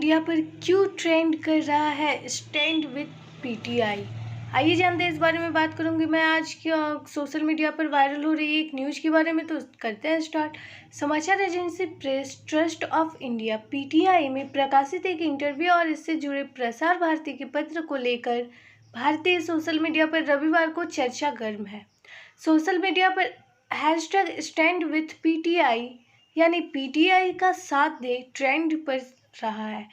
Media पर क्यों trend कर रहा है स्टैंड विद पीटीआई। आइए जानते हैं, इस बारे में बात करूंगी मैं आज की सोशल मीडिया पर वायरल हो रही एक न्यूज़ के बारे में। तो करते हैं स्टार्ट। समाचार agency press trust of India PTI में प्रकाशित एक इंटरव्यू और इससे जुड़े प्रसार भारती के पत्र को लेकर भारतीय सोशल मीडिया पर रविवार को चर्चा गर्म है। सोशल मीडिया पर हैशटैग स्टैंड विथ पीटीआई यानी पीटीआई का साथ दे ट्रेंड पर रहा है।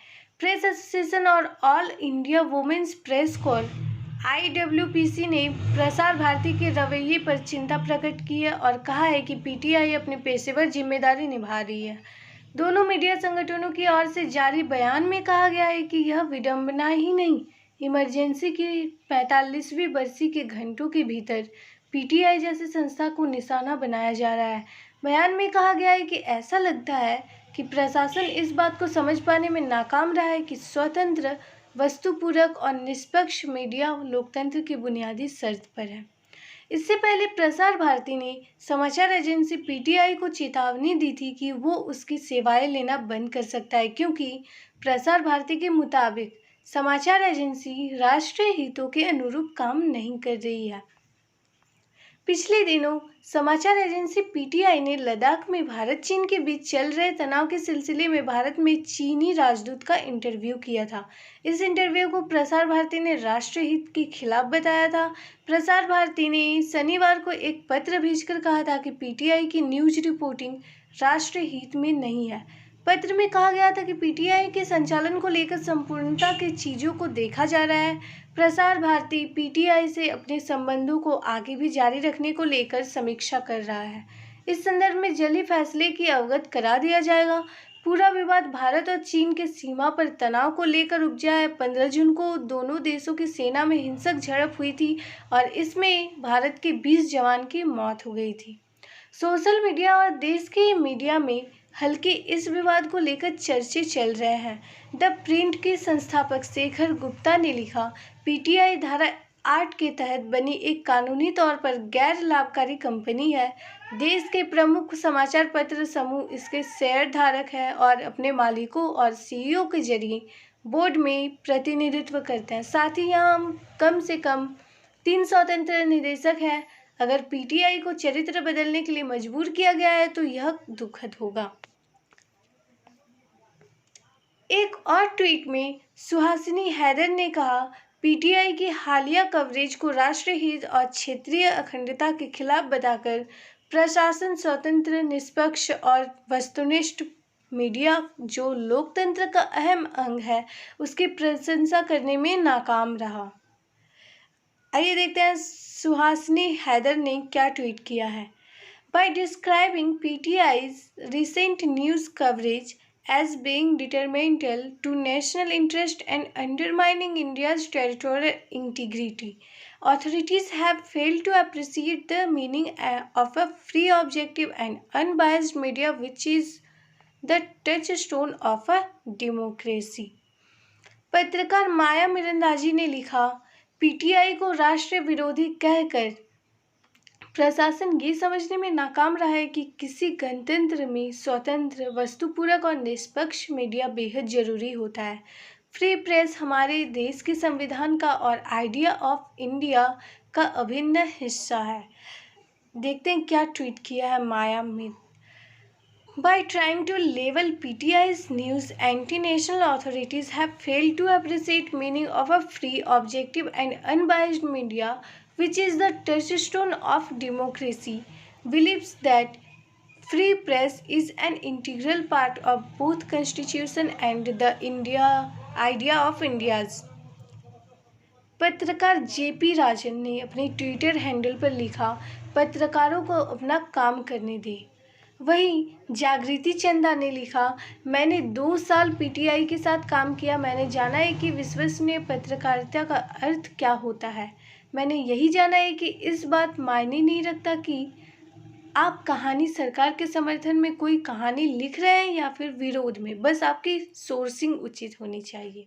प्रेस एसोसिएशन और all India women's press corps IWPC ने प्रसार भारती के रवैये पर चिंता प्रकट की है और कहा है कि पीटीआई अपनी पेशेवर जिम्मेदारी निभा रही है। दोनों मीडिया संगठनों की ओर से जारी बयान में कहा गया है कि यह विडंबना ही नहीं, इमरजेंसी की 45वीं बरसी के घंटों के भीतर पीटीआई जैसी संस्था को निशाना बनाया जा रहा है। बयान में कहा गया है कि ऐसा लगता है कि प्रशासन इस बात को समझ पाने में नाकाम रहा है कि स्वतंत्र, वस्तुपूरक और निष्पक्ष मीडिया लोकतंत्र की बुनियादी शर्त पर है। इससे पहले प्रसार भारती ने समाचार एजेंसी पीटीआई को चेतावनी दी थी कि वो उसकी सेवाएं लेना बंद कर सकता है, क्योंकि प्रसार भारती के मुताबिक समाचार एजेंसी राष्ट्रीय हितों के अनुरूप काम नहीं कर रही है। पिछले दिनों समाचार एजेंसी पीटीआई ने लद्दाख में भारत चीन के बीच चल रहे तनाव के सिलसिले में भारत में चीनी राजदूत का इंटरव्यू किया था। इस इंटरव्यू को प्रसार भारती ने राष्ट्रीय हित के खिलाफ बताया था। प्रसार भारती ने शनिवार को एक पत्र भेजकर कहा था कि पीटीआई की न्यूज रिपोर्टिंग राष्ट्रीय हित में नहीं है। पत्र में कहा गया था कि पीटीआई के संचालन को लेकर संपूर्णता के चीज़ों को देखा जा रहा है। प्रसार भारती पीटीआई से अपने संबंधों को आगे भी जारी रखने को लेकर समीक्षा कर रहा है। इस संदर्भ में जल्द ही फैसले की अवगत करा दिया जाएगा। पूरा विवाद भारत और चीन के सीमा पर तनाव को लेकर उपजा है। 15 जून को दोनों देशों की सेना में हिंसक झड़प हुई थी और इसमें भारत के 20 जवान की मौत हो गई थी। सोशल मीडिया और देश के मीडिया में हल्के इस विवाद को लेकर चर्चे चल रहे हैं। द प्रिंट के संस्थापक शेखर गुप्ता ने लिखा, पीटीआई धारा 8 के तहत बनी एक कानूनी तौर पर गैर लाभकारी कंपनी है। देश के प्रमुख समाचार पत्र समूह इसके शेयर धारक हैं और अपने मालिकों और सीईओ के जरिए बोर्ड में प्रतिनिधित्व करते हैं। साथ ही यहाँ कम से कम 3 स्वतंत्र निदेशक हैं। अगर पीटीआई को चरित्र बदलने के लिए मजबूर किया गया है तो यह दुखद होगा। एक और ट्वीट में सुहासिनी हैदर ने कहा, पीटीआई की हालिया कवरेज को राष्ट्रीय हित और क्षेत्रीय अखंडता के खिलाफ बताकर प्रशासन स्वतंत्र, निष्पक्ष और वस्तुनिष्ठ मीडिया जो लोकतंत्र का अहम अंग है उसकी प्रशंसा करने में नाकाम रहा। आइए देखते हैं सुहासिनी हैदर ने क्या ट्वीट किया है। By describing PTI's recent news coverage as being detrimental to national interest and undermining India's territorial integrity, authorities have failed to appreciate the meaning of a free, objective and unbiased media, which is the touchstone of a democracy. पत्रकार माया मिरंदाजी ने लिखा, PTI को राष्ट्र विरोधी कहकर प्रशासन ये समझने में नाकाम रहा है कि किसी गणतंत्र में स्वतंत्र, वस्तुपूरक और निष्पक्ष मीडिया बेहद जरूरी होता है। फ्री प्रेस हमारे देश के संविधान का और आइडिया ऑफ इंडिया का अभिन्न हिस्सा है। देखते हैं क्या ट्वीट किया है माया में। By trying to label PTI's news, anti-national authorities have failed to appreciate meaning of a free, objective and unbiased media, which is the touchstone of democracy, believes that free press is an integral part of both constitution and the idea of India's. पत्रकार JP राजन ने अपने Twitter handle पर लिखा, पत्रकारों को अपना काम करने दें। वहीं जागृति चंदा ने लिखा, मैंने 2 साल पीटीआई के साथ काम किया। मैंने जाना है कि विश्वसनीय पत्रकारिता का अर्थ क्या होता है। मैंने यही जाना है कि इस बात मायने नहीं रखता कि आप कहानी सरकार के समर्थन में कोई कहानी लिख रहे हैं या फिर विरोध में, बस आपकी सोर्सिंग उचित होनी चाहिए।